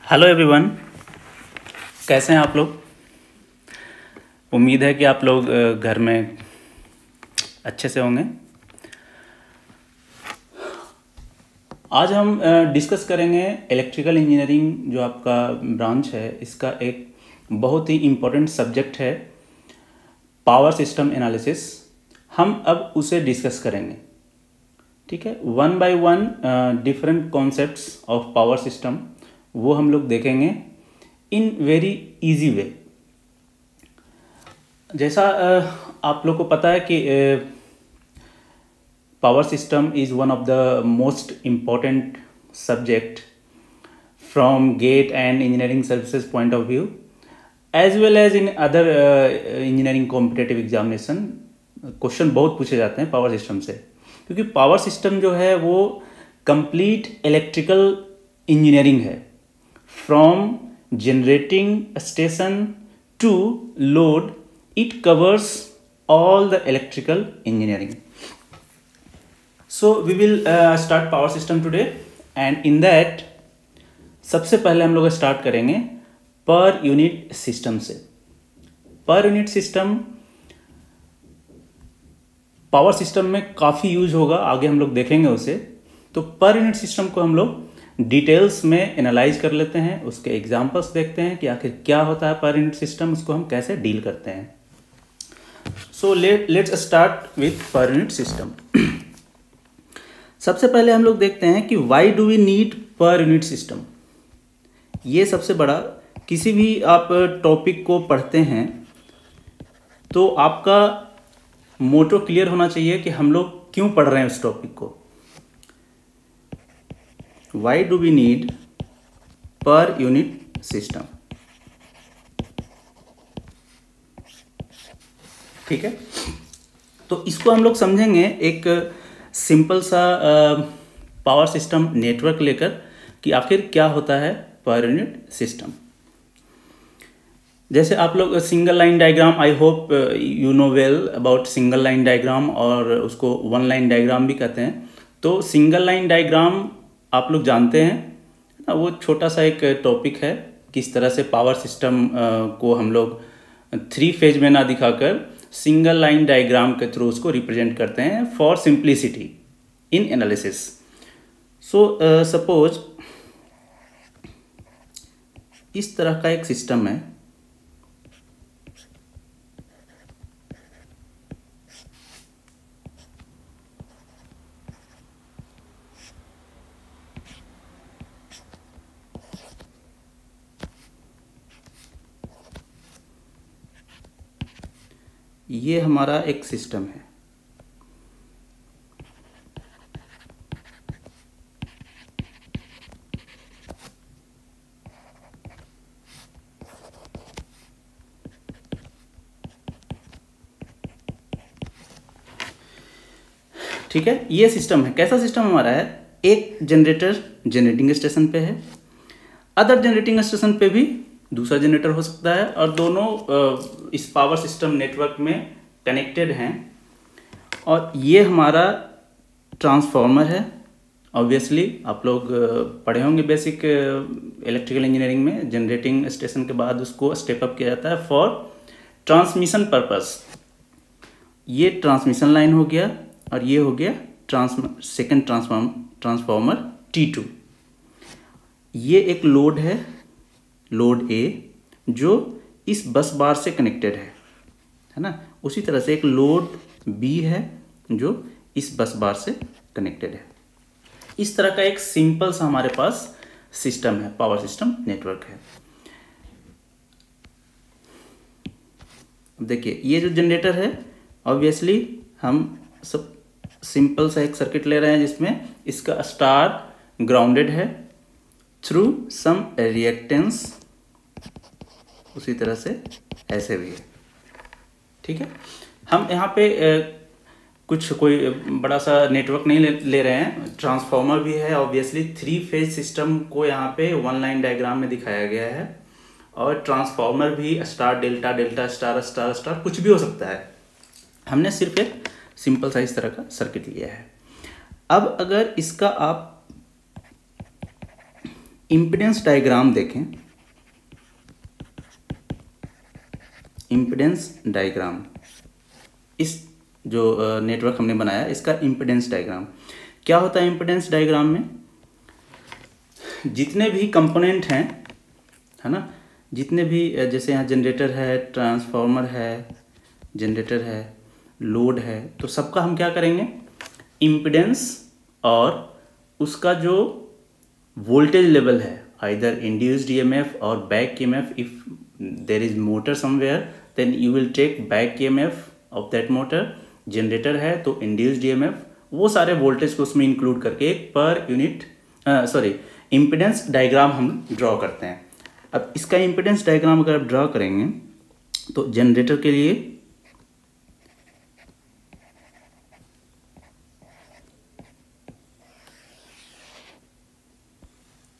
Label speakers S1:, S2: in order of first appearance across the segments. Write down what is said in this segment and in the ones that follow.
S1: Hello everyone, कैसे हैं आप लोग। उम्मीद है कि आप लोग घर में अच्छे से होंगे। आज हम डिस्कस करेंगे इलेक्ट्रिकल इंजीनियरिंग जो आपका ब्रांच है, इसका एक बहुत ही इम्पोर्टेंट सब्जेक्ट है पावर सिस्टम एनालिसिस। हम अब उसे डिस्कस करेंगे, ठीक है। One by one different concepts of power system वो हम लोग देखेंगे इन वेरी इजी वे। जैसा आप लोग को पता है कि power system is one of the most important subject from GATE and engineering services point of view as well as in other engineering competitive examination. Question बहुत पूछे जाते हैं पावर सिस्टम से, क्योंकि पावर सिस्टम जो है वो कंप्लीट इलेक्ट्रिकल इंजीनियरिंग है। From generating station to load, it covers all the electrical engineering. So we will start power system today, and in that सबसे पहले हम लोग स्टार्ट करेंगे पर यूनिट सिस्टम से। पर यूनिट सिस्टम पावर सिस्टम में काफ़ी यूज होगा, आगे हम लोग देखेंगे उसे। तो पर यूनिट सिस्टम को हम लोग डिटेल्स में एनालाइज कर लेते हैं, उसके एग्जांपल्स देखते हैं कि आखिर क्या होता है पर यूनिट सिस्टम, उसको हम कैसे डील करते हैं। So let's start with per unit system. सबसे पहले हम लोग देखते हैं कि why do we need per unit system. ये सबसे बड़ा, किसी भी आप टॉपिक को पढ़ते हैं तो आपका मोटो क्लियर होना चाहिए कि हम लोग क्यों पढ़ रहे हैं उस टॉपिक को। Why do we need per unit system, ठीक है। तो इसको हम लोग समझेंगे एक सिंपल सा पावर सिस्टम नेटवर्क लेकर कि आखिर क्या होता है पर यूनिट सिस्टम। जैसे आप लोग single line diagram, I hope you know well about single line diagram, और उसको वन लाइन डायग्राम भी कहते हैं। तो सिंगल लाइन डायग्राम आप लोग जानते हैं ना, वो छोटा सा एक टॉपिक है, किस तरह से पावर सिस्टम को हम लोग 3 फेज में ना दिखाकर सिंगल लाइन डायग्राम के थ्रू उसको रिप्रेजेंट करते हैं for simplicity in analysis. So suppose इस तरह का एक सिस्टम है, ये हमारा एक सिस्टम है। ठीक है, ये सिस्टम है। कैसा सिस्टम हमारा है? एक जनरेटर जनरेटिंग स्टेशन पे है, अदर जनरेटिंग स्टेशन पे भी दूसरा जनरेटर हो सकता है, और दोनों इस पावर सिस्टम नेटवर्क में कनेक्टेड हैं। और ये हमारा ट्रांसफार्मर है। ऑब्वियसली आप लोग पढ़े होंगे बेसिक इलेक्ट्रिकल इंजीनियरिंग में, जनरेटिंग स्टेशन के बाद उसको स्टेप अप किया जाता है फॉर ट्रांसमिशन पर्पस। ये ट्रांसमिशन लाइन हो गया, और ये हो गया सेकेंड ट्रांसफार्मर T2। ये एक लोड है, लोड A, जो इस बस बार से कनेक्टेड है ना। उसी तरह से एक लोड B है जो इस बस बार से कनेक्टेड है। इस तरह का एक सिंपल सा हमारे पास सिस्टम है, पावर सिस्टम नेटवर्क है। देखिए ये जो जनरेटर है, ऑब्वियसली हम सब सिंपल सा एक सर्किट ले रहे हैं जिसमें इसका स्टार ग्राउंडेड है थ्रू सम रिएक्टेंस, उसी तरह से ऐसे भी है, ठीक है। हम यहाँ पे कुछ कोई बड़ा सा नेटवर्क नहीं ले रहे हैं, ट्रांसफार्मर भी है। ऑब्वियसली 3 फेज सिस्टम को यहाँ पे वन लाइन डायग्राम में दिखाया गया है, और ट्रांसफार्मर भी star delta, delta star, star star, कुछ भी हो सकता है। हमने सिर्फ एक सिंपल सा इस तरह का सर्किट लिया है। अब अगर इसका आप इम्पिडेंस डायग्राम देखें, इम्पिडेंस डायग्राम, इस जो नेटवर्क हमने बनाया इसका इम्पिडेंस डायग्राम क्या होता है। इम्पिडेंस डायग्राम में जितने भी कंपोनेंट हैं, है ना, जितने भी जैसे यहाँ जनरेटर है, ट्रांसफार्मर है, जनरेटर है, लोड है, तो सबका हम क्या करेंगे, इम्पिडेंस और उसका जो वोल्टेज लेवल है, आइदर इंड्यूस्ड ईएमएफ और back EMF, if there is motor somewhere then you will take back EMF of that motor. Generator है तो इंड्यूस्ड ईएमएफ, वो सारे वोल्टेज को उसमें इंक्लूड करके एक पर यूनिट इम्पिडेंस डायग्राम हम ड्रॉ करते हैं। अब इसका इम्पिडेंस डायग्राम अगर आप ड्रॉ करेंगे तो जनरेटर के लिए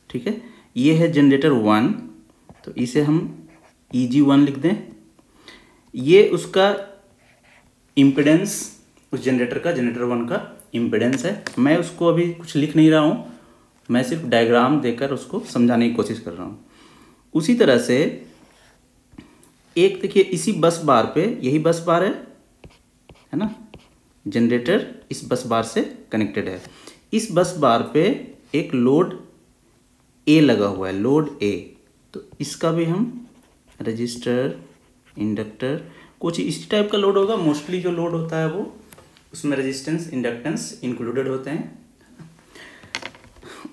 S1: ठीक है, ये है जनरेटर 1, तो इसे हम EG1 लिख दें। ये उसका इम्पिडेंस, उस जनरेटर का, जनरेटर 1 का इम्पिडेंस है। मैं उसको अभी कुछ लिख नहीं रहा हूँ, मैं सिर्फ डायग्राम देकर उसको समझाने की कोशिश कर रहा हूँ। उसी तरह से एक देखिए, इसी बस बार पे, यही बस बार है ना, जनरेटर इस बस बार से कनेक्टेड है। इस बस बार पे एक लोड ए लगा हुआ है, लोड ए, तो इसका भी हम रजिस्टर, इंडक्टर, कुछ इसी टाइप का लोड होगा। मोस्टली जो लोड होता है वो उसमें रेजिस्टेंस, इंडक्टेंस इंक्लूडेड होते हैं।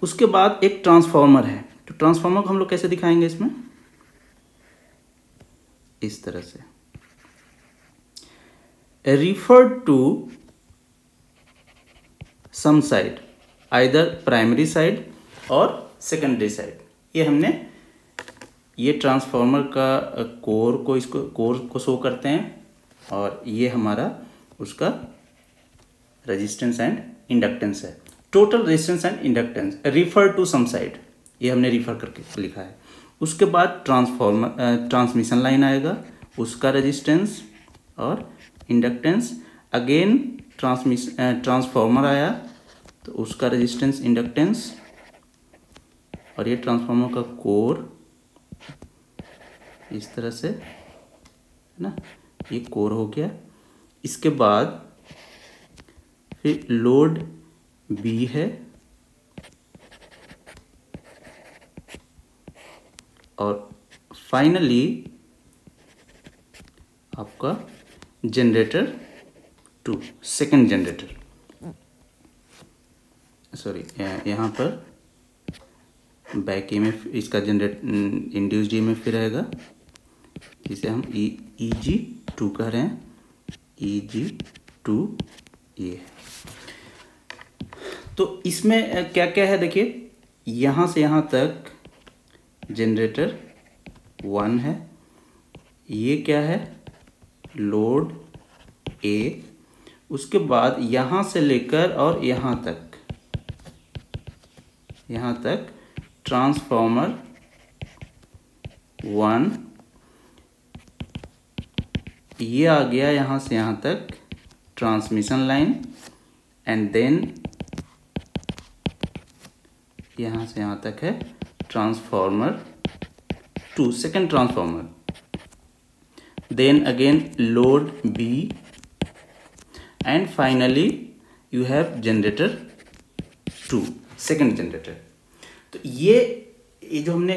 S1: उसके बाद एक ट्रांसफार्मर है, तो ट्रांसफार्मर को हम लोग कैसे दिखाएंगे इसमें, इस तरह से, refer to some side, either primary side और सेकेंडरी साइड। ये हमने, ये ट्रांसफार्मर का कोर को, इसको कोर को शो करते हैं, और ये हमारा उसका रेजिस्टेंस एंड इंडक्टेंस है। Total resistance and inductance refer to some side, ये हमने रिफर करके लिखा है। उसके बाद ट्रांसफार्मर, ट्रांसमिशन लाइन आएगा, उसका रेजिस्टेंस और इंडक्टेंस। अगेन ट्रांसफार्मर आया तो उसका रेजिस्टेंस, इंडक्टेंस, और ये ट्रांसफार्मर का कोर इस तरह से, है ना, ये कोर हो गया। इसके बाद फिर लोड बी है, और फाइनली आपका जनरेटर 2, सेकंड जनरेटर, सॉरी यहाँ पर बैक ईएमएफ, इसका जनरेट इंड्यूस्ड ईएमएफ फिर रहेगा, जिसे हम EG2 कह रहे हैं, EG2 ये। तो इसमें क्या क्या है देखिए, यहाँ से यहाँ तक जनरेटर 1 है, ये क्या है, लोड ए। उसके बाद यहाँ से लेकर और यहाँ तक ट्रांसफार्मर 1, ये आ गया यहाँ से यहाँ तक ट्रांसमिशन लाइन, एंड देन यहाँ से यहाँ तक है transformer 2, second transformer. Then again load B, and finally you have generator 2, second generator. तो ये जो हमने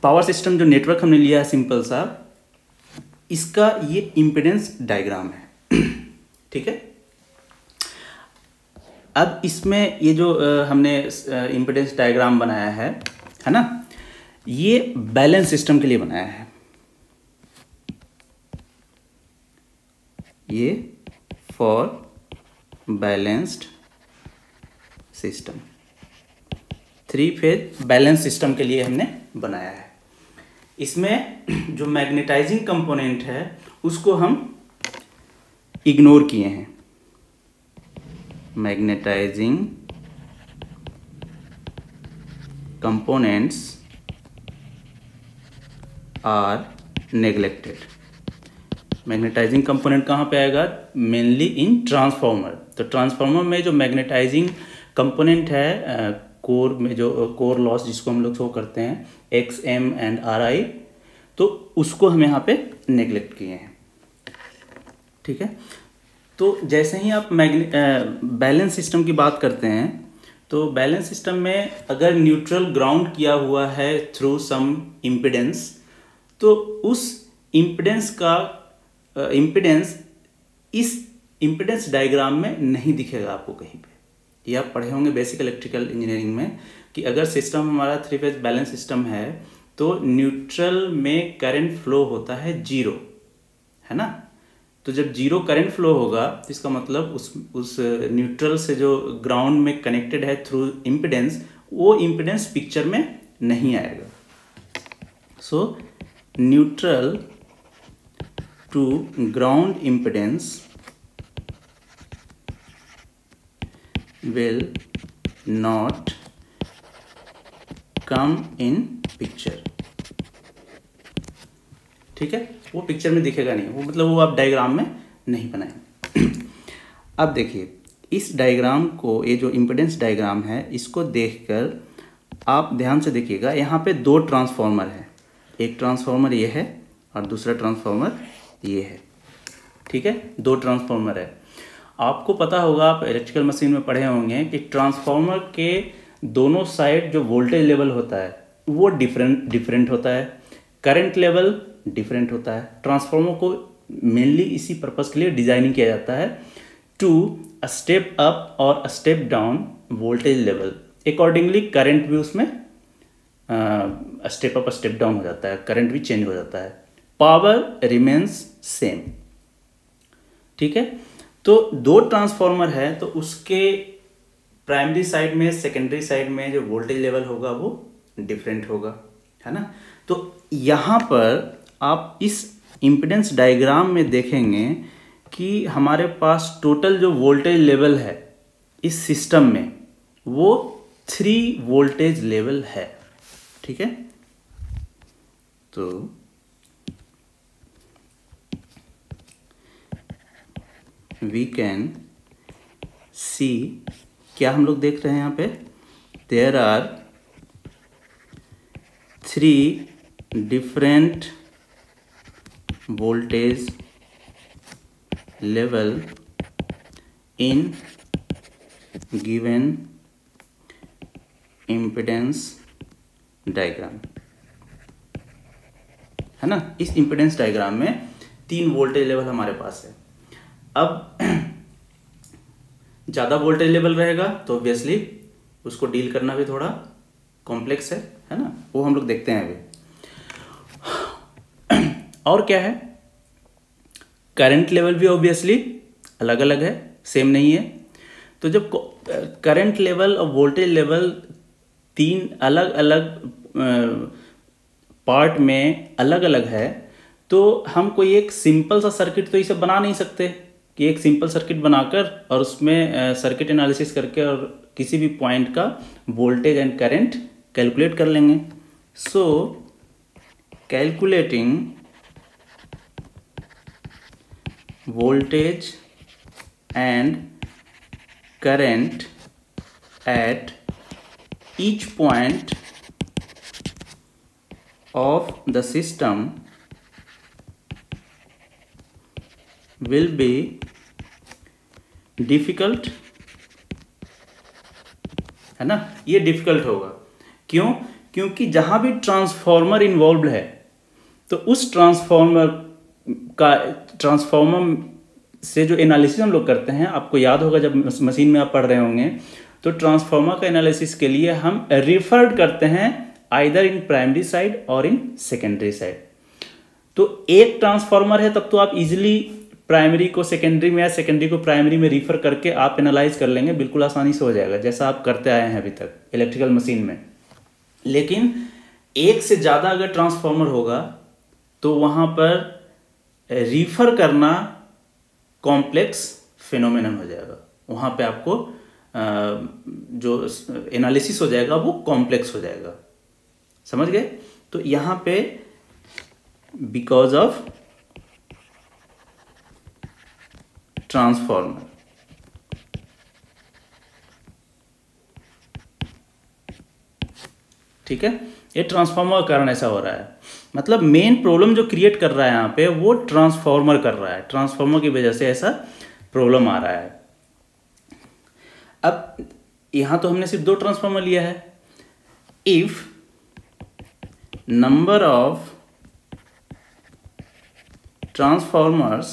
S1: पावर सिस्टम, जो नेटवर्क हमने लिया है सिंपल सा, इसका ये इम्पिडेंस डायग्राम है। ठीक है, अब इसमें ये जो हमने इम्पिडेंस डायग्राम बनाया है ना, ये बैलेंस सिस्टम के लिए बनाया है। ये for balanced system, 3 phase balance system के लिए हमने बनाया है। इसमें जो मैग्नेटाइजिंग कंपोनेंट है उसको हम इग्नोर किए हैं। Magnetizing components are neglected. Magnetizing component कहाँ पे आएगा, मेनली इन ट्रांसफार्मर। तो ट्रांसफार्मर में जो मैग्नेटाइजिंग कंपोनेंट है कोर में जो कोर लॉस जिसको हम लोग शो करते हैं XM एंड RI, तो उसको हम यहाँ पे नेग्लेक्ट किए हैं। ठीक है, तो जैसे ही आप बैलेंस सिस्टम की बात करते हैं, तो बैलेंस सिस्टम में अगर न्यूट्रल ग्राउंड किया हुआ है थ्रू सम इम्पिडेंस, तो उस इम्पिडेंस का इम्पिडेंस इस इम्पिडेंस डायग्राम में नहीं दिखेगा आपको कहीं पे। ये आप पढ़े होंगे बेसिक इलेक्ट्रिकल इंजीनियरिंग में कि अगर सिस्टम हमारा 3 फेज बैलेंस सिस्टम है तो न्यूट्रल में करंट फ्लो होता है 0, है ना। तो जब 0 करंट फ्लो होगा तो इसका मतलब उस न्यूट्रल से जो ग्राउंड में कनेक्टेड है थ्रू इम्पिडेंस, वो इम्पिडेंस पिक्चर में नहीं आएगा। So neutral to ground impedance will not come in picture। ठीक है, वो पिक्चर में दिखेगा नहीं, वो मतलब वो आप डायग्राम में नहीं बनाएंगे। अब देखिए इस डायग्राम को, ये जो इम्पिडेंस डायग्राम है, इसको देखकर आप ध्यान से देखिएगा। यहाँ पे 2 ट्रांसफॉर्मर है, एक ट्रांसफॉर्मर ये है और दूसरा ट्रांसफॉर्मर ये है। ठीक है, 2 ट्रांसफॉर्मर है। आपको पता होगा, आप इलेक्ट्रिकल मशीन में पढ़े होंगे कि ट्रांसफार्मर के दोनों साइड जो वोल्टेज लेवल होता है वो डिफरेंट होता है, करंट लेवल डिफरेंट होता है। ट्रांसफार्मर को मेनली इसी पर्पस के लिए डिजाइनिंग किया जाता है टू अ स्टेप अप और a step down voltage level. Accordingly current भी उसमें स्टेप अप स्टेप डाउन हो जाता है, करंट भी चेंज हो जाता है, पावर रिमेन्स सेम। ठीक है, तो 2 ट्रांसफार्मर है तो उसके प्राइमरी साइड में सेकेंडरी साइड में जो वोल्टेज लेवल होगा वो डिफरेंट होगा, है ना। तो यहाँ पर आप इस इम्पिडेंस डायग्राम में देखेंगे कि हमारे पास टोटल जो वोल्टेज लेवल है इस सिस्टम में वो 3 वोल्टेज लेवल है। ठीक है, तो we can see, क्या हम लोग देख रहे हैं यहाँ पे, there are 3 different voltage level in given impedance diagram, है ना। इस impedance diagram में 3 वोल्टेज लेवल हमारे पास है। अब ज़्यादा वोल्टेज लेवल रहेगा तो ऑब्वियसली उसको डील करना भी थोड़ा कॉम्प्लेक्स है ना, वो हम लोग देखते हैं अभी। और क्या है, करंट लेवल भी ऑब्वियसली अलग अलग है, सेम नहीं है। तो जब करंट लेवल और वोल्टेज लेवल 3 अलग अलग पार्ट में अलग अलग है, तो हम कोई एक सिंपल सा सर्किट तो इसे बना नहीं सकते कि एक सिंपल सर्किट बनाकर और उसमें सर्किट एनालिसिस करके और किसी भी पॉइंट का वोल्टेज एंड करंट कैलकुलेट कर लेंगे। So calculating voltage and current at each point of the system will be difficult, है ना। ये डिफिकल्ट होगा, क्यों? क्योंकि जहां भी ट्रांसफॉर्मर इन्वॉल्व है तो उस ट्रांसफॉर्मर से जो एनालिसिस हम लोग करते हैं, आपको याद होगा जब मशीन में आप पढ़ रहे होंगे, तो ट्रांसफॉर्मर का एनालिसिस के लिए हम रिफर्ड करते हैं आइदर इन प्राइमरी साइड और इन सेकेंडरी साइड। तो एक ट्रांसफॉर्मर है तब तो आप इजीली प्राइमरी को सेकेंडरी में या सेकेंडरी को प्राइमरी में रिफर करके आप एनालाइज कर लेंगे, बिल्कुल आसानी से हो जाएगा, जैसा आप करते आए हैं अभी तक इलेक्ट्रिकल मशीन में। लेकिन एक से ज़्यादा अगर ट्रांसफॉर्मर होगा तो वहाँ पर रिफर करना कॉम्प्लेक्स फिनोमेनन हो जाएगा, वहाँ पे आपको जो एनालिसिस हो जाएगा वो कॉम्प्लेक्स हो जाएगा, समझ गए। तो यहाँ पे बिकॉज ऑफ ट्रांसफॉर्मर, ठीक है, ये ट्रांसफार्मर के कारण ऐसा हो रहा है। मतलब मेन प्रॉब्लम जो क्रिएट कर रहा है यहाँ पे वो ट्रांसफार्मर कर रहा है, ट्रांसफार्मर की वजह से ऐसा प्रॉब्लम आ रहा है। अब यहाँ तो हमने सिर्फ 2 ट्रांसफार्मर लिया है। If number of transformers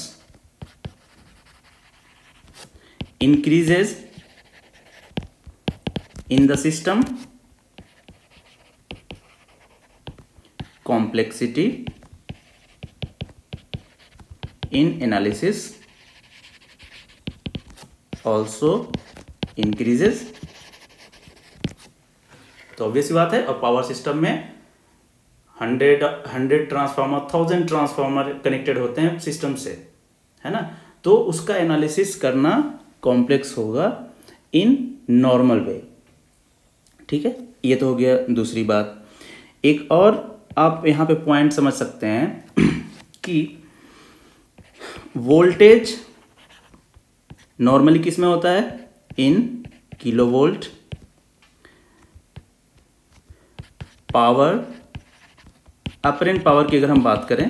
S1: increases in the system, complexity in analysis also increases। तो ऑब्वियस बात है, और पावर सिस्टम में 100 ट्रांसफार्मर 1000 ट्रांसफार्मर कनेक्टेड होते हैं सिस्टम से, है ना, तो उसका एनालिसिस करना कॉम्प्लेक्स होगा इन नॉर्मल वे। ठीक है, ये तो हो गया दूसरी बात। एक और आप यहाँ पे पॉइंट समझ सकते हैं कि वोल्टेज नॉर्मली किस में होता है, in kilo volt. Power, apparent power की अगर हम बात करें,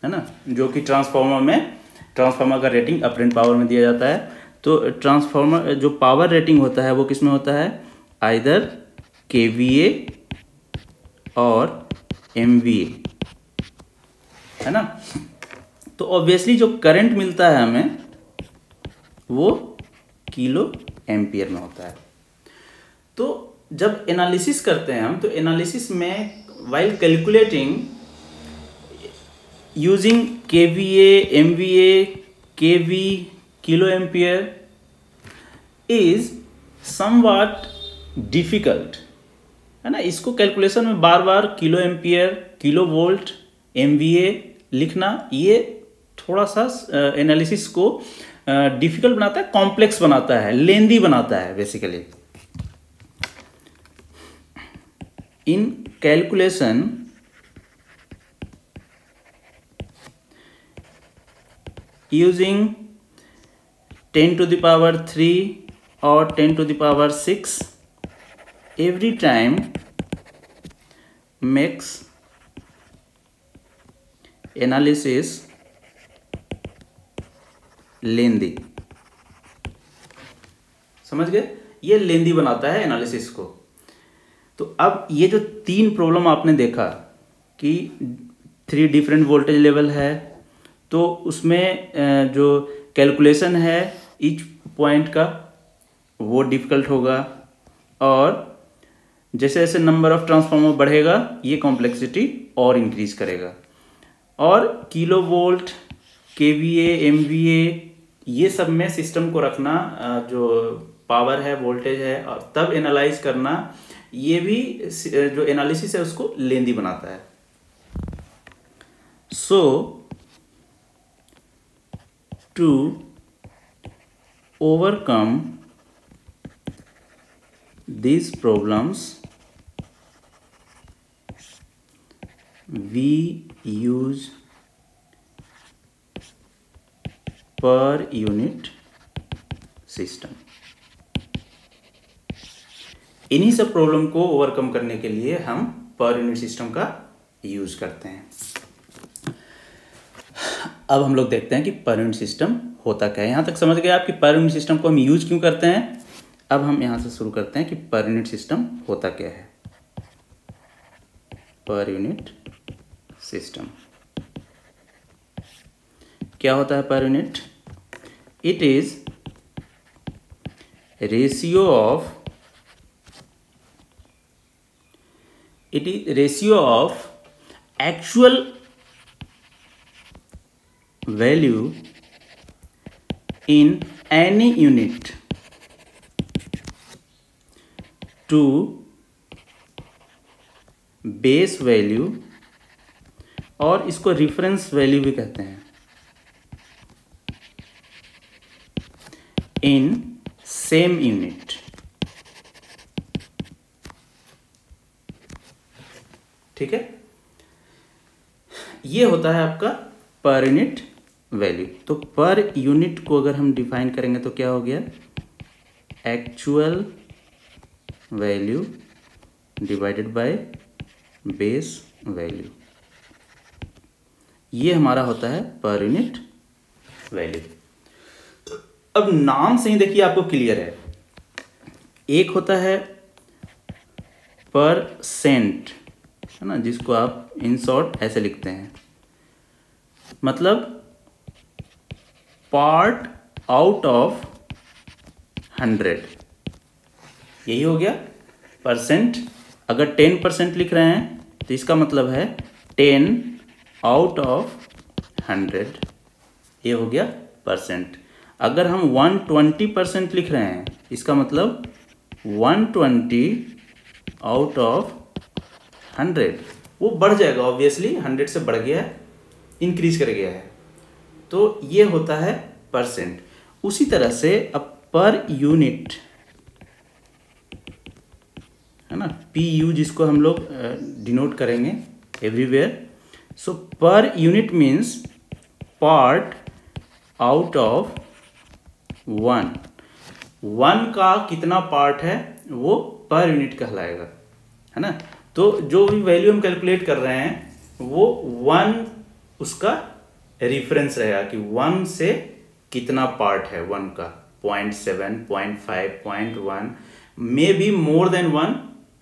S1: है ना, जो कि ट्रांसफार्मर का रेटिंग अपरेंट पावर में दिया जाता है, तो ट्रांसफार्मर जो पावर रेटिंग होता है वो किस में होता है, आइदर केवीए और एमवीए, है ना। तो ऑब्वियसली जो करंट मिलता है हमें वो किलो एम्पियर में होता है। तो जब एनालिसिस करते हैं हम, तो एनालिसिस में while calculating using kVA, MVA, kV, kilo ampere is somewhat difficult, है ना। इसको कैलकुलेशन में बार बार kilo ampere, kilo volt, MVA लिखना, ये थोड़ा सा एनालिसिस को डिफिकल्ट बनाता है, कॉम्प्लेक्स बनाता है, लेंदी बनाता है basically. In calculation, using 10 to the power 3 or 10 to the power 6 every time makes analysis lengthy। समझ गए, ये लेंदी बनाता है एनालिसिस को। तो अब ये जो 3 प्रॉब्लम आपने देखा कि 3 डिफरेंट वोल्टेज लेवल है, तो उसमें जो कैलकुलेशन है ईच पॉइंट का वो डिफ़िकल्ट होगा, और जैसे जैसे नंबर ऑफ ट्रांसफार्मर बढ़ेगा ये कॉम्प्लेक्सिटी और इंक्रीज करेगा। और किलो वोल्ट, केवीए, एमवीए, ये सब में सिस्टम को रखना, जो पावर है, वोल्टेज है, और तब एनालाइज करना, ये भी जो एनालिसिस है उसको लेंदी बनाता है। So to overcome these problems we use per unit system। इन्हीं सब प्रॉब्लम को ओवरकम करने के लिए हम पर यूनिट सिस्टम का यूज करते हैं। अब हम लोग देखते हैं कि पर यूनिट सिस्टम होता क्या है। यहां तक समझ गए आप कि पर यूनिट सिस्टम को हम यूज क्यों करते हैं। अब हम यहां से शुरू करते हैं कि पर यूनिट सिस्टम होता क्या है। पर यूनिट सिस्टम क्या होता है per unit? It is ratio of actual value in any unit to base value, और इसको रिफरेंस वैल्यू भी कहते हैं, इन सेम यूनिट। ठीक है, ये होता है आपका पर यूनिट वैल्यू। तो पर यूनिट को अगर हम डिफाइन करेंगे तो क्या हो गया? Actual value divided by base value, ये हमारा होता है पर यूनिट वैल्यू। अब नाम से ही देखिए आपको क्लियर है, एक होता है परसेंट, है ना, जिसको आप इन शॉर्ट ऐसे लिखते हैं, मतलब पार्ट आउट ऑफ 100, यही हो गया परसेंट। अगर 10% लिख रहे हैं तो इसका मतलब है 10 आउट ऑफ 100, ये हो गया परसेंट। अगर हम 120% लिख रहे हैं, इसका मतलब 120 आउट ऑफ 100, वो बढ़ जाएगा ऑब्वियसली, 100 से बढ़ गया है, इंक्रीज कर गया है, तो ये होता है परसेंट। उसी तरह से अब पर यूनिट, है ना, PU जिसको हम लोग डिनोट करेंगे everywhere, so per unit means part out of 1 का कितना पार्ट है वो पर यूनिट कहलाएगा, है ना। तो जो भी वैल्यू हम कैलकुलेट कर रहे हैं वो 1 उसका रेफरेंस रहेगा कि 1 से कितना पार्ट है 1 का, 0.7, 0.5, 0.1, मे बी मोर देन 1,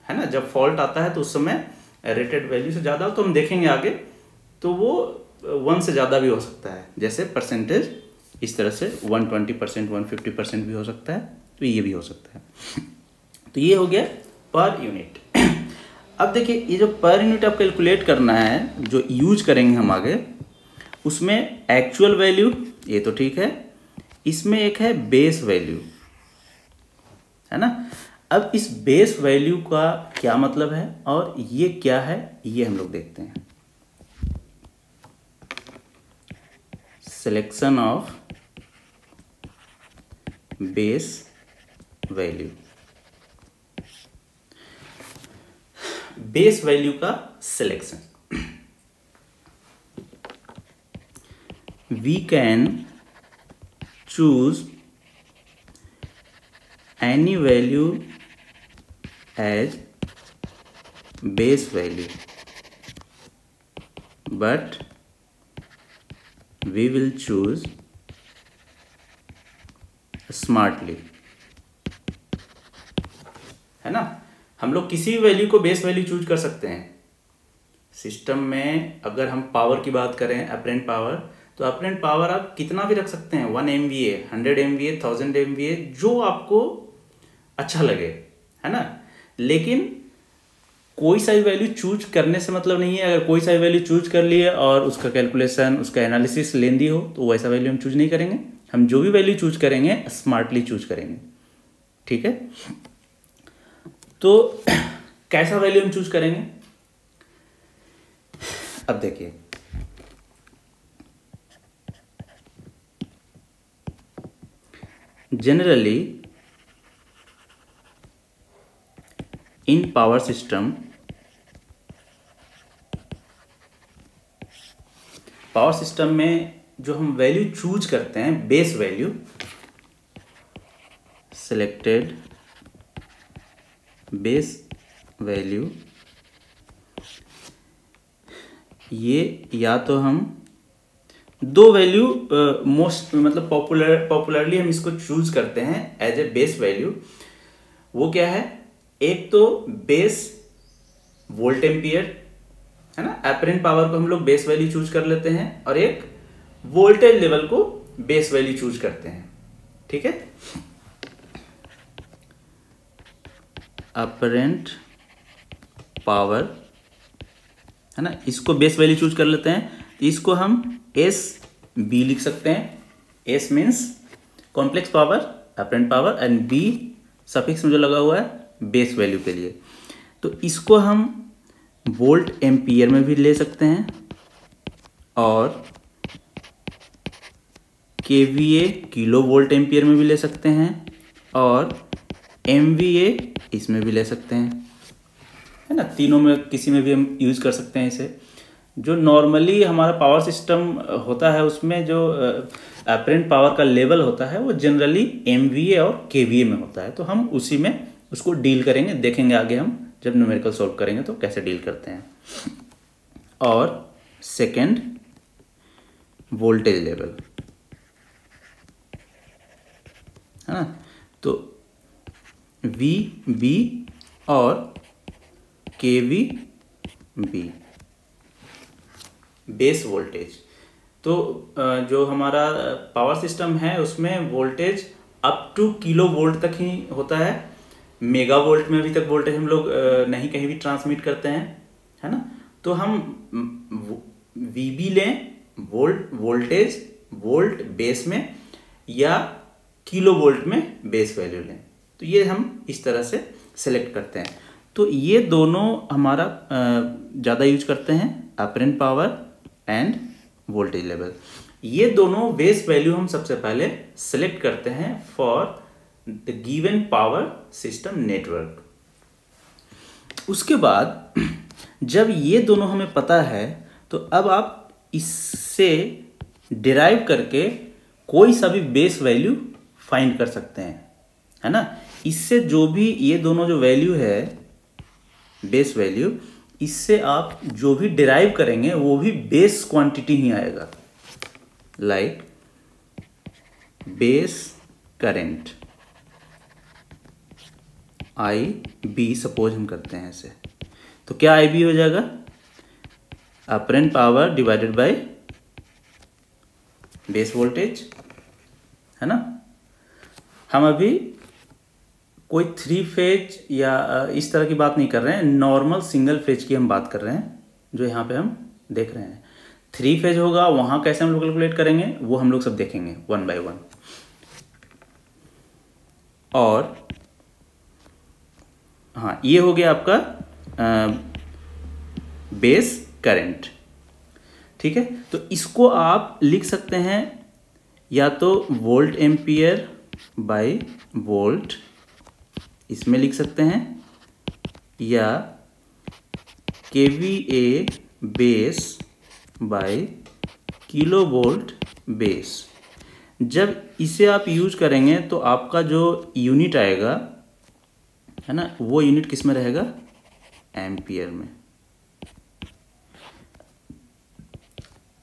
S1: है ना। जब फॉल्ट आता है तो उस समय रेटेड वैल्यू से ज़्यादा हो तो हम देखेंगे आगे, तो वो 1 से ज़्यादा भी हो सकता है, जैसे परसेंटेज इस तरह से 120%, 150% भी हो सकता है, तो ये भी हो सकता है। तो ये हो गया पर यूनिट। अब देखिए ये जो पर यूनिट आप कैलकुलेट करना है, जो यूज करेंगे हम आगे, उसमें एक्चुअल वैल्यू ये तो ठीक है, इसमें एक है बेस वैल्यू, है ना। अब इस बेस वैल्यू का क्या मतलब है और ये क्या है, ये हम लोग देखते हैं। Selection of base value, base value का selection, we can choose any value as base value, but we will choose smartly, है ना। हम लोग किसी भी वैल्यू को बेस वैल्यू चूज कर सकते हैं सिस्टम में। अगर हम पावर की बात करें, अपरेंट पावर, तो अपरेंट पावर आप कितना भी रख सकते हैं, 1 MVA, 100 MVA, 1000 MVA, जो आपको अच्छा लगे, है ना। लेकिन कोई सा भी वैल्यू चूज करने से मतलब नहीं है। अगर कोई सा भी वैल्यू चूज कर लिए और उसका कैलकुलेशन, उसका एनालिसिस लेंदी हो, तो वैसा वैल्यू हम चूज नहीं करेंगे। हम जो भी वैल्यू चूज करेंगे स्मार्टली चूज करेंगे, ठीक है। तो कैसा वैल्यू हम चूज करेंगे, अब देखिए, generally in power system, power system में जो हम वैल्यू चूज करते हैं, base value, selected base value, ये या तो हम दो वैल्यू मोस्ट मतलब पॉपुलरली हम इसको चूज करते हैं एज ए बेस वैल्यू। वो क्या है, एक तो बेस वोल्ट एम्पियर, है ना, अपरेंट पावर को हम लोग बेस वैल्यू चूज कर लेते हैं, और एक वोल्टेज लेवल को बेस वैल्यू चूज करते हैं, ठीक है। अपरेंट पावर, है ना, इसको बेस वैल्यू चूज कर लेते हैं, इसको हम SB लिख सकते हैं। S means complex power, apparent power, and B suffix में जो लगा हुआ है बेस वैल्यू के लिए। तो इसको हम वोल्ट एम्पियर में भी ले सकते हैं और KVA किलो वोल्ट एम्पियर में भी ले सकते हैं और MVA इसमें भी ले सकते हैं, है ना। तीनों में किसी में भी हम यूज कर सकते हैं इसे। जो नॉर्मली हमारा पावर सिस्टम होता है उसमें जो अपरेंट पावर का लेवल होता है वो जनरली MVA और KVA में होता है, तो हम उसी में उसको डील करेंगे, देखेंगे आगे हम जब न्यूमेरिकल सॉल्व करेंगे तो कैसे डील करते हैं। और सेकंड वोल्टेज लेवल, है ना, तो वी बी और के वी बी बेस वोल्टेज। तो जो हमारा पावर सिस्टम है उसमें voltage up two kilo volt तक ही होता है, मेगा वोल्ट में अभी तक वोल्टेज हम लोग नहीं कहीं भी ट्रांसमिट करते हैं, है ना। तो हम वीबी लें, वोल्टेज वोल्ट बेस में, या किलो वोल्ट में बेस वैल्यू लें, तो ये हम इस तरह से सेलेक्ट करते हैं। तो ये दोनों हमारा ज़्यादा यूज करते हैं, apparent power end voltage level. ये दोनों बेस वैल्यू हम सबसे पहले सेलेक्ट करते हैं for the given power system network. उसके बाद जब ये दोनों हमें पता है तो अब आप इससे डिराइव करके कोई सा भी बेस वैल्यू फाइंड कर सकते हैं, है ना। इससे जो भी ये दोनों जो वैल्यू है बेस वैल्यू, इससे आप जो भी डिराइव करेंगे वो भी बेस क्वांटिटी ही आएगा, like base current I B suppose हम करते हैं ऐसे, तो क्या आई बी हो जाएगा, apparent power divided by base voltage, है ना। हम अभी कोई 3 फेज या इस तरह की बात नहीं कर रहे हैं, नॉर्मल सिंगल फेज की हम बात कर रहे हैं, जो यहाँ पे हम देख रहे हैं। 3 फेज होगा वहाँ कैसे हम लोग कैलकुलेट करेंगे वो हम लोग सब देखेंगे 1 by 1। और हाँ, ये हो गया आपका बेस करंट, ठीक है। तो इसको आप लिख सकते हैं या तो वोल्ट एम्पियर बाय वोल्ट, इसमें लिख सकते हैं, या KVA base by kilo volt base. जब इसे आप यूज करेंगे तो आपका जो यूनिट आएगा, है ना, वो यूनिट किस में रहेगा, एम्पियर में।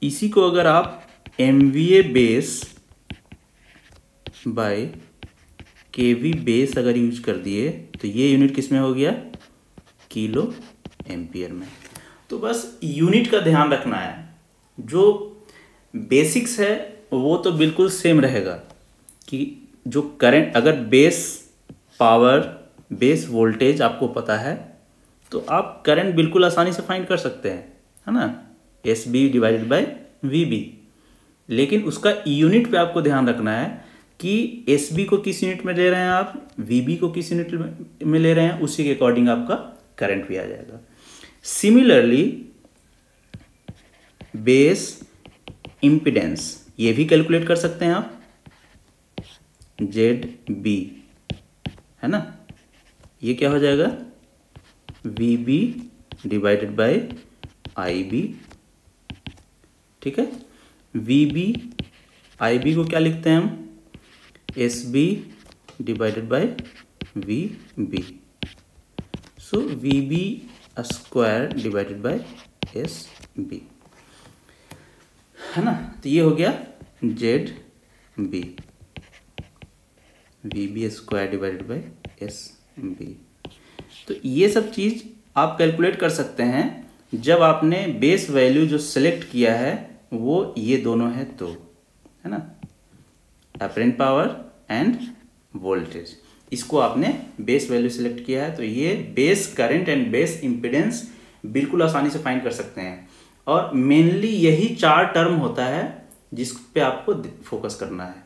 S1: इसी को अगर आप एमवीए बेस बाय केवी बेस अगर यूज कर दिए तो ये यूनिट किस में हो गया, किलो एम्पियर में। तो बस यूनिट का ध्यान रखना है, जो बेसिक्स है वो तो बिल्कुल सेम रहेगा कि जो करंट, अगर बेस पावर बेस वोल्टेज आपको पता है तो आप करंट बिल्कुल आसानी से फाइंड कर सकते हैं, है ना, S B divided by V B. लेकिन उसका यूनिट पे आपको ध्यान रखना है कि एस बी को किस यूनिट में ले रहे हैं आप, वी बी को किस यूनिट में ले रहे हैं, उसी के अकॉर्डिंग आपका करंट भी आ जाएगा। सिमिलरली बेस इम्पिडेंस ये भी कैलकुलेट कर सकते हैं आप, जेड बी, है ना, ये क्या हो जाएगा, V B divided by I B, ठीक है। वी बी आई बी को क्या लिखते हैं हम, S B divided by V B, so V B square divided by S B, है ना। तो ये हो गया Z B, V B square divided by S B. तो ये सब चीज़ आप कैलकुलेट कर सकते हैं जब आपने बेस वैल्यू जो सेलेक्ट किया है वो ये दोनों है तो, है ना, अपरेंट पावर एंड वोल्टेज, इसको आपने बेस वैल्यू सेलेक्ट किया है तो ये base current and base impedance बिल्कुल आसानी से फाइंड कर सकते हैं। और मेनली यही 4 टर्म होता है जिस पे आपको फोकस करना है,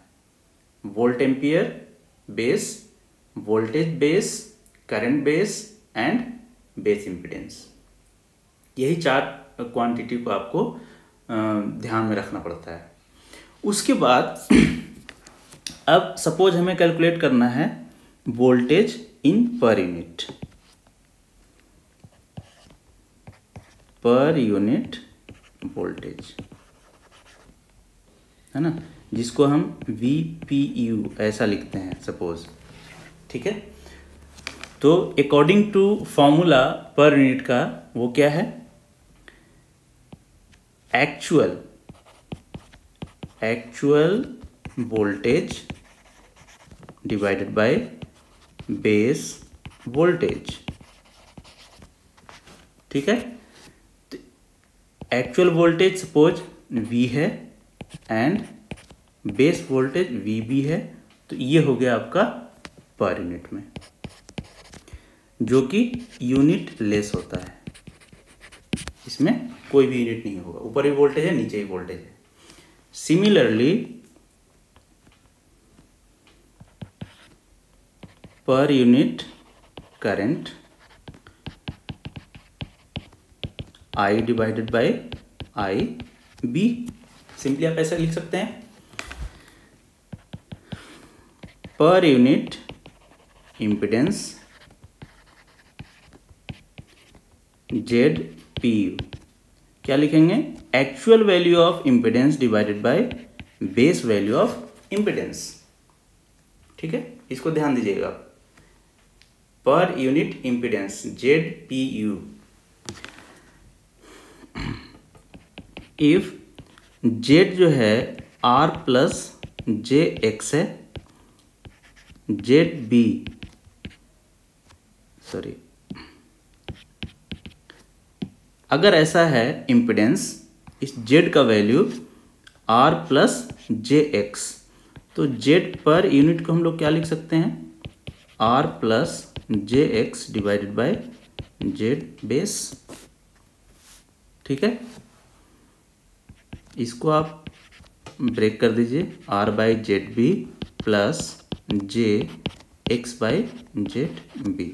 S1: volt ampere base, voltage base, current base and base impedance. यही 4 क्वांटिटी को आपको ध्यान में रखना पड़ता है। उसके बाद अब सपोज हमें कैलकुलेट करना है वोल्टेज इन per unit, per unit voltage, है ना, जिसको हम VPU ऐसा लिखते हैं सपोज, ठीक है। तो according to formula per unit का वो क्या है, actual voltage divided by base voltage. ठीक है, तो एक्चुअल वोल्टेज सपोज V है एंड बेस वोल्टेज VB है, तो ये हो गया आपका पर यूनिट में, जो कि यूनिट लेस होता है। इसमें कोई भी यूनिट नहीं होगा, ऊपर भी वोल्टेज है नीचे भी वोल्टेज है। Similarly per unit current I divided by IB, simply आप ऐसा लिख सकते हैं, पर यूनिट इम्पिडेंस ZPU, क्या लिखेंगे, actual value of impedance divided by base value of impedance. ठीक है, इसको ध्यान दीजिएगा, per unit impedance ZPU। If Z जो है R प्लस JX है, अगर ऐसा है इम्पिडेंस, इस Z का वैल्यू R प्लस JX, तो Z पर यूनिट को हम लोग क्या लिख सकते हैं, R plus JX divided by Z base. ठीक है, इसको आप ब्रेक कर दीजिए, R बाई ZB प्लस JX by ZB।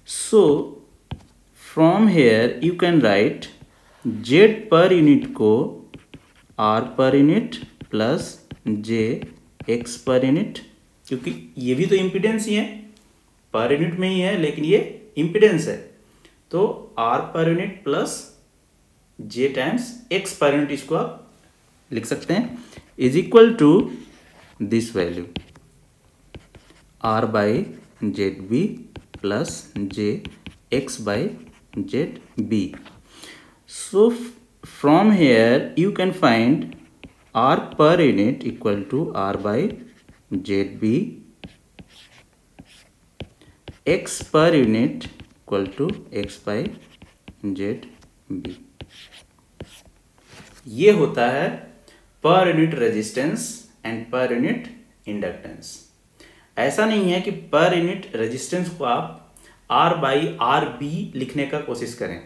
S1: So from here you can write Z per unit को R per unit plus JX per unit, क्योंकि ये भी तो इम्पिडेंस ही है, पर यूनिट में ही है लेकिन ये इम्पिडेंस है, तो R per unit plus J times X per unit, इसको आप लिख सकते हैं, is equal to this value R by ZB प्लस JX by ZB। So from here you can find R per unit equal to R by ZB, X per unit equal to X by ZB। ये होता है per unit resistance and per unit inductance. ऐसा नहीं है कि per unit resistance को आप R by RB लिखने का कोशिश करें।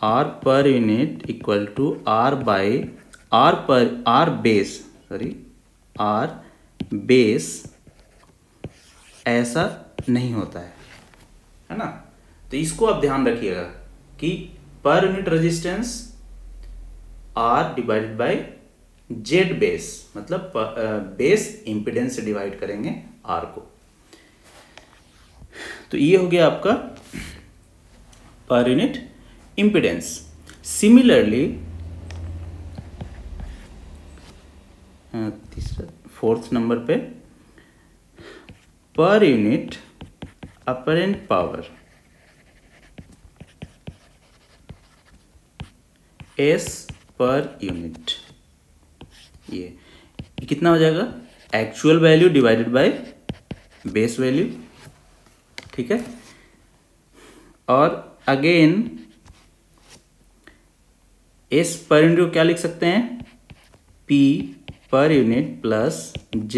S1: R per unit equal to R by R base, ऐसा नहीं होता है ना। तो इसको आप ध्यान रखिएगा कि per unit resistance R divided by Z base, मतलब बेस इंपिडेंस से डिवाइड करेंगे R को। तो ये हो गया आपका per unit impedance. Similarly fourth number पे per unit apparent power S per unit, ये कितना हो जाएगा, actual value divided by base value. ठीक है, और अगेन S पर यूनिट को क्या लिख सकते हैं, P per unit plus J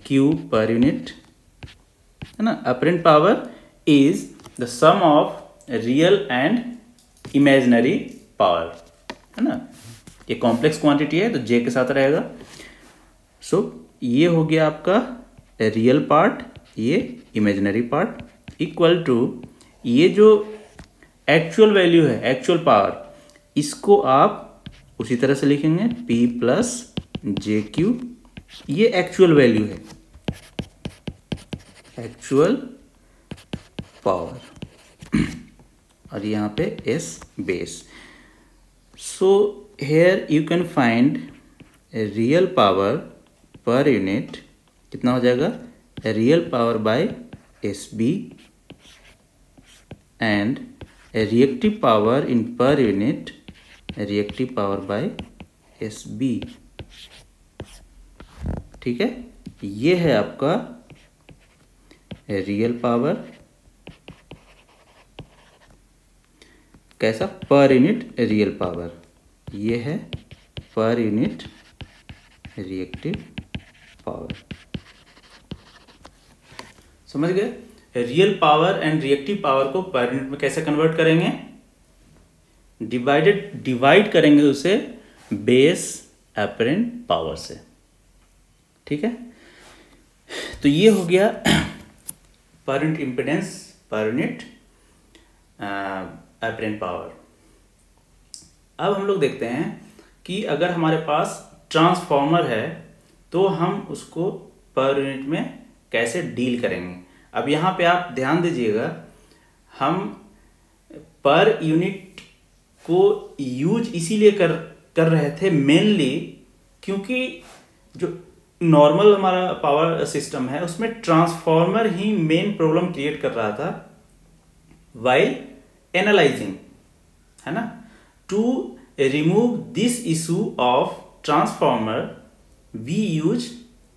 S1: Q per unit, है ना। Apparent power is the sum of real and imaginary power, है ना। ये कॉम्प्लेक्स क्वांटिटी है तो J के साथ रहेगा। सो ये हो गया आपका रियल पार्ट, ये इमेजिनरी पार्ट, इक्वल टू ये जो एक्चुअल वैल्यू है, एक्चुअल पावर, इसको आप उसी तरह से लिखेंगे P प्लस JQ, ये एक्चुअल वैल्यू है, एक्चुअल पावर, और यहाँ पे S base. So here you can find real power per unit कितना हो जाएगा, real power by S B and reactive power in per unit reactive power by S B. ठीक है, ये है आपका रियल पावर, कैसा, पर यूनिट रियल पावर, ये है पर यूनिट रिएक्टिव पावर। समझ गए, real power and reactive power को पर यूनिट में कैसे कन्वर्ट करेंगे, डिवाइड करेंगे उसे बेस अपरेंट पावर से। ठीक है, तो ये हो गया पर यूनिट इम्पिडेंस, पर यूनिट अपरेंट पावर। अब हम लोग देखते हैं कि अगर हमारे पास ट्रांसफॉर्मर है तो हम उसको पर यूनिट में कैसे डील करेंगे। अब यहाँ पे आप ध्यान दीजिएगा, हम पर यूनिट को यूज इसीलिए कर रहे थे मेनली क्योंकि जो नॉर्मल हमारा पावर सिस्टम है उसमें ट्रांसफॉर्मर ही मेन प्रॉब्लम क्रिएट कर रहा था वाइल एनालाइजिंग, है ना। To remove this issue of transformer we use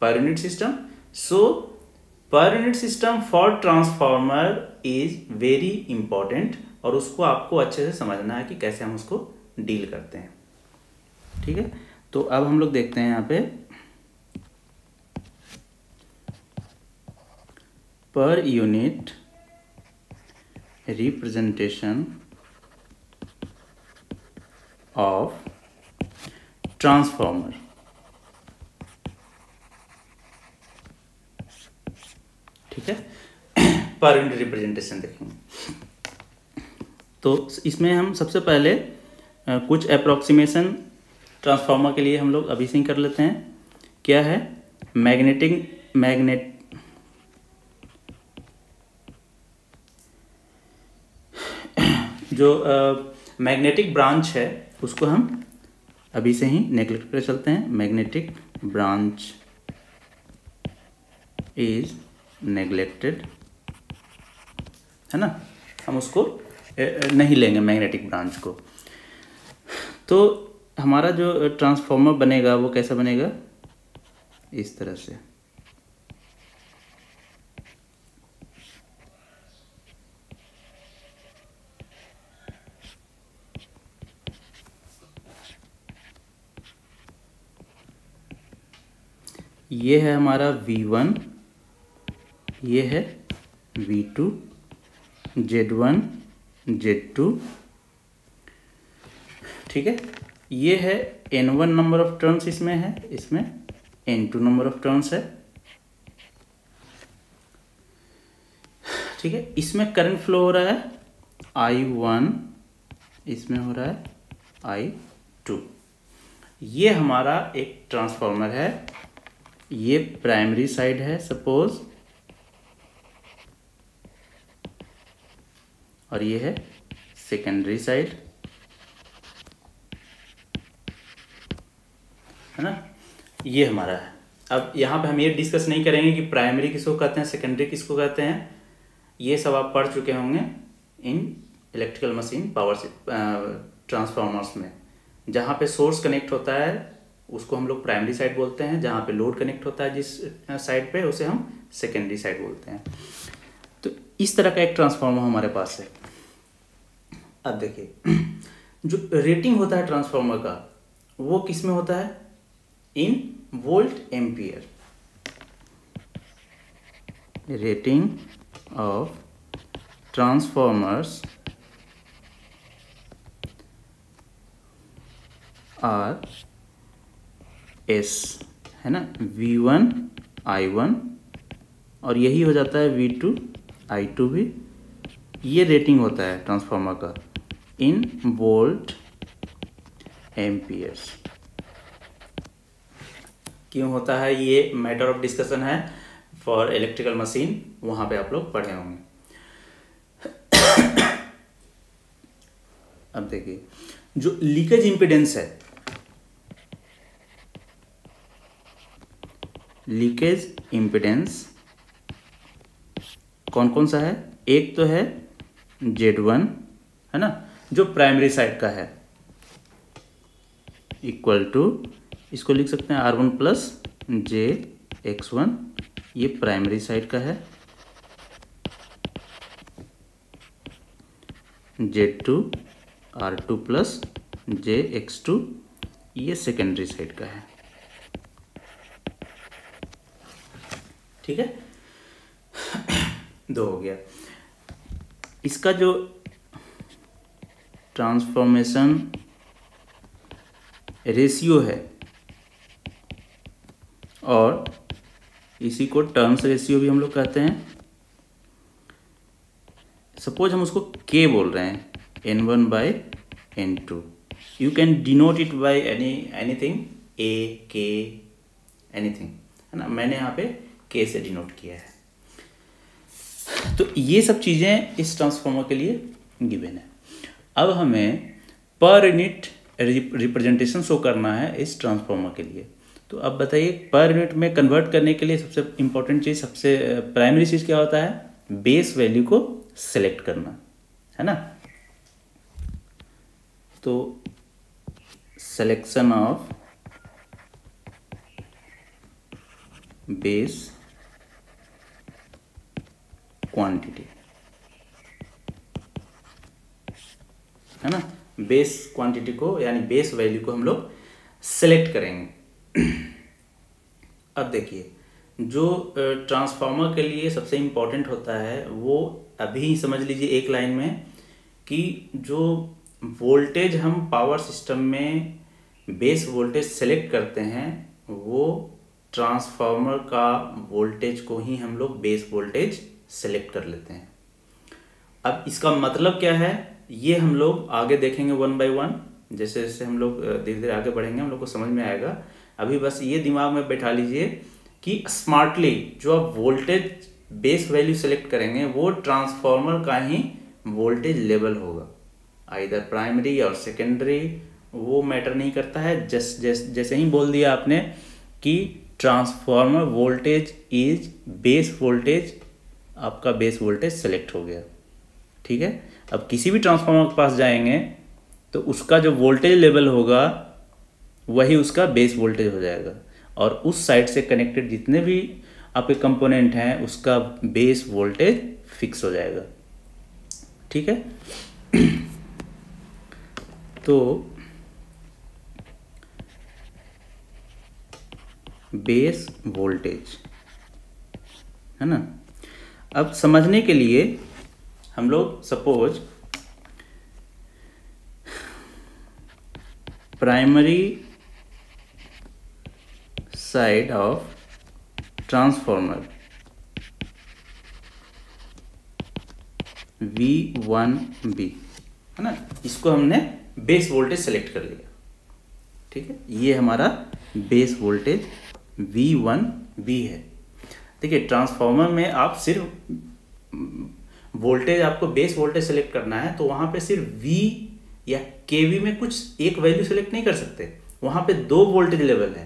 S1: per unit system. So per unit system for transformer is very important और उसको आपको अच्छे से समझना है कि कैसे हम उसको डील करते हैं। ठीक है, तो अब हम लोग देखते हैं यहाँ पे per unit representation of transformer. ठीक है, पर यूनिट रिप्रेजेंटेशन देखेंगे तो इसमें हम सबसे पहले कुछ अप्रोक्सीमेशन ट्रांसफार्मर के लिए हम लोग अभी से ही कर लेते हैं। क्या है, जो मैग्नेटिक ब्रांच है उसको हम अभी से ही नेग्लेक्ट कर चलते हैं। मैग्नेटिक ब्रांच इज नेग्लेक्टेड, है ना, हम उसको नहीं लेंगे मैग्नेटिक ब्रांच को। तो हमारा जो ट्रांसफॉर्मर बनेगा वो कैसा बनेगा, इस तरह से। ये है हमारा V1, ये है V2, Z1, Z2। ठीक है, ये है N1 नंबर ऑफ टर्न्स इसमें है, इसमें N2 नंबर ऑफ टर्न्स है। ठीक है, इसमें करंट फ्लो हो रहा है I1, इसमें हो रहा है I2। ये हमारा एक ट्रांसफॉर्मर है, ये प्राइमरी साइड है सपोज, और ये है सेकेंडरी साइड, है ना, ये हमारा है। अब यहाँ पे हम ये डिस्कस नहीं करेंगे कि प्राइमरी किसको कहते हैं, सेकेंडरी किसको कहते हैं, ये सब आप पढ़ चुके होंगे in electrical machine power transformers में। जहाँ पे सोर्स कनेक्ट होता है उसको हम लोग प्राइमरी साइड बोलते हैं, जहाँ पे लोड कनेक्ट होता है जिस साइड पे उसे हम सेकेंडरी साइड बोलते हैं। तो इस तरह का एक ट्रांसफार्मर हमारे पास है। अब देखिए, जो रेटिंग होता है ट्रांसफार्मर का वो किस में होता है, in volt ampere. Rating of transformers are S, है ना, V1 I1 और यही हो जाता है V2 I2 भी। ये रेटिंग होता है ट्रांसफार्मर का इन वोल्ट एम्पियर्स। क्यों होता है ये मैटर ऑफ डिस्कशन है फॉर इलेक्ट्रिकल मशीन, वहां पे आप लोग पढ़े होंगे। अब देखिए, जो लीकेज इम्पीडेंस है लीकेज इम्पिडेंस कौन कौन सा है, एक तो है Z1 है ना, जो प्राइमरी साइड का है, इक्वल टू इसको लिख सकते हैं R1 प्लस JX1, ये प्राइमरी साइड का है, Z2 R2 प्लस JX2, ये सेकेंडरी साइड का है। ठीक है, दो हो गया। इसका जो ट्रांसफॉर्मेशन रेशियो है, और इसी को टर्न्स रेशियो भी हम लोग कहते हैं। सपोज हम उसको K बोल रहे हैं, N1 by N2, you can denote it by anything, A K anything, है ना। मैंने यहाँ पे K से डिनोट किया है। तो ये सब चीज़ें इस ट्रांसफॉर्मर के लिए गिवन है। अब हमें पर यूनिट रिप्रेजेंटेशन शो करना है इस ट्रांसफॉर्मर के लिए। तो अब बताइए, पर यूनिट में कन्वर्ट करने के लिए सबसे इम्पोर्टेंट चीज़, सबसे प्राइमरी चीज़ क्या होता है, बेस वैल्यू को सेलेक्ट करना, है ना। तो सिलेक्शन ऑफ बेस क्वांटिटी, है ना। बेस क्वांटिटी को यानी बेस वैल्यू को हम लोग सेलेक्ट करेंगे। अब देखिए, जो ट्रांसफार्मर के लिए सबसे इम्पोर्टेंट होता है वो अभी समझ लीजिए एक लाइन में, कि जो वोल्टेज हम पावर सिस्टम में बेस वोल्टेज सेलेक्ट करते हैं, वो ट्रांसफार्मर का वोल्टेज को ही हम लोग बेस वोल्टेज सेलेक्ट कर लेते हैं। अब इसका मतलब क्या है, ये हम लोग आगे देखेंगे वन बाय वन। जैसे जैसे हम लोग धीरे धीरे आगे बढ़ेंगे हम लोग को समझ में आएगा। अभी बस ये दिमाग में बैठा लीजिए कि स्मार्टली जो आप वोल्टेज बेस वैल्यू सेलेक्ट करेंगे वो ट्रांसफार्मर का ही वोल्टेज लेवल होगा, आइदर प्राइमरी और सेकेंडरी, वो मैटर नहीं करता है। जैसे ही बोल दिया आपने कि transformer voltage is base voltage, आपका बेस वोल्टेज सेलेक्ट हो गया। ठीक है, अब किसी भी ट्रांसफार्मर के पास जाएंगे तो उसका जो वोल्टेज लेवल होगा वही उसका बेस वोल्टेज हो जाएगा, और उस साइड से कनेक्टेड जितने भी आपके कंपोनेंट हैं उसका बेस वोल्टेज फिक्स हो जाएगा। ठीक है, तो बेस वोल्टेज, है ना। अब समझने के लिए हम लोग suppose primary side of transformer V1B, है ना, इसको हमने बेस वोल्टेज सेलेक्ट कर लिया। ठीक है, ये हमारा बेस वोल्टेज V1B है। देखिए, ट्रांसफार्मर में आप सिर्फ वोल्टेज, आपको बेस वोल्टेज सेलेक्ट करना है तो वहां पे सिर्फ V या KV में कुछ एक वैल्यू सेलेक्ट नहीं कर सकते। वहां पे दो वोल्टेज लेवल है,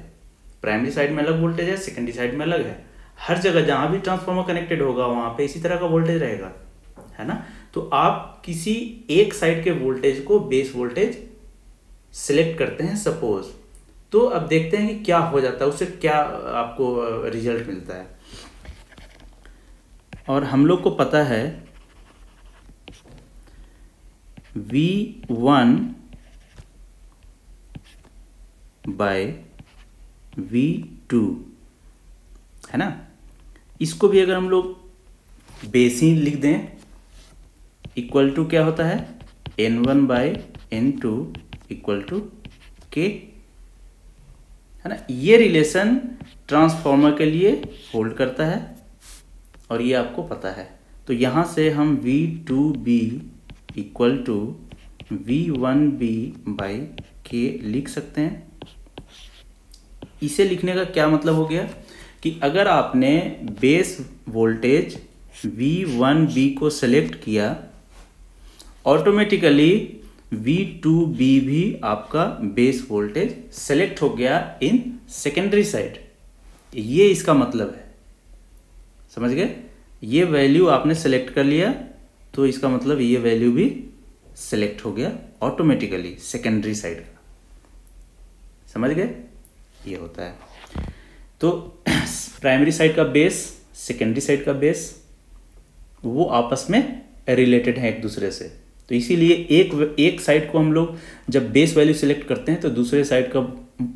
S1: प्राइमरी साइड में अलग वोल्टेज है, सेकेंडरी साइड में अलग है। हर जगह जहां भी ट्रांसफार्मर कनेक्टेड होगा वहां पे इसी तरह का वोल्टेज रहेगा, है ना। तो आप किसी एक साइड के वोल्टेज को बेस वोल्टेज सिलेक्ट करते हैं सपोज, तो अब देखते हैं कि क्या हो जाता है, उससे क्या आपको रिजल्ट मिलता है। और हम लोग को पता है V1 बाय V2, है ना। इसको भी अगर हम लोग बेस ही लिख दें, इक्वल टू क्या होता है, N1 bye N2 equal to K, है ना। ये रिलेशन ट्रांसफार्मर के लिए होल्ड करता है और ये आपको पता है। तो यहां से हम V2B equal to V1B by K लिख सकते हैं। इसे लिखने का क्या मतलब हो गया कि अगर आपने बेस वोल्टेज V1B को सेलेक्ट किया, ऑटोमेटिकली V2B भी आपका बेस वोल्टेज सेलेक्ट हो गया इन सेकेंडरी साइड। ये इसका मतलब है, समझ गए? ये वैल्यू आपने सेलेक्ट कर लिया तो इसका मतलब ये वैल्यू भी सेलेक्ट हो गया ऑटोमेटिकली सेकेंडरी साइड का, समझ गए? ये होता है। तो प्राइमरी साइड का बेस, सेकेंडरी साइड का बेस, वो आपस में रिलेटेड है एक दूसरे से। तो इसीलिए एक साइड को हम लोग जब बेस वैल्यू सिलेक्ट करते हैं तो दूसरे साइड का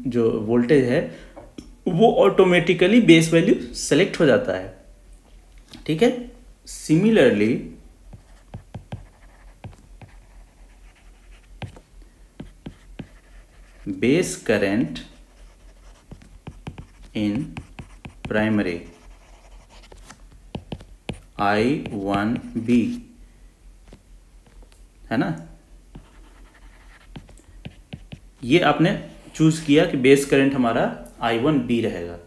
S1: जो वोल्टेज है वो ऑटोमेटिकली बेस वैल्यू सेलेक्ट हो जाता है, ठीक है? Similarly base current in primary I1B है ना, ये आपने चूज किया कि बेस करंट हमारा I1B रहेगा।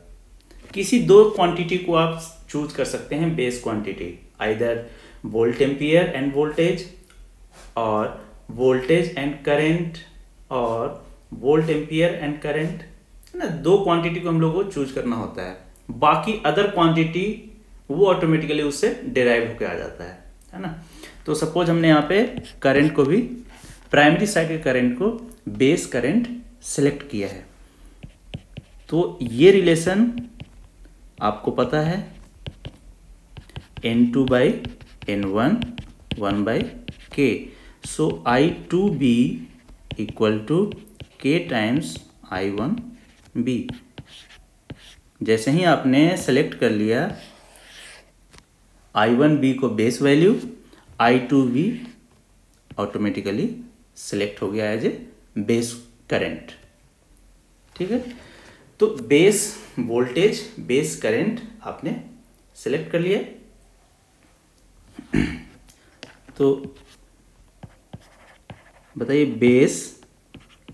S1: किसी दो क्वांटिटी को आप चूज कर सकते हैं base quantity, either volt ampere end voltage, और वोल्टेज एंड करंट, और वोल्ट एम्पियर एंड करंट, है ना। दो क्वांटिटी को हम लोग को चूज करना होता है, बाकी अदर क्वांटिटी वो ऑटोमेटिकली उससे डिराइव होकर आ जाता है ना। तो सपोज हमने यहाँ पे करंट को भी, प्राइमरी साइड के करंट को बेस करंट सेलेक्ट किया है, तो ये रिलेशन आपको पता है, N2/N1 1/K। So I2B equal to K times I1B। जैसे ही आपने सेलेक्ट कर लिया I1B को base value, I2B automatically select हो गया एज ए बेस करंट, ठीक है। तो बेस वोल्टेज, बेस करंट आपने सेलेक्ट कर लिया। तो बताइए बेस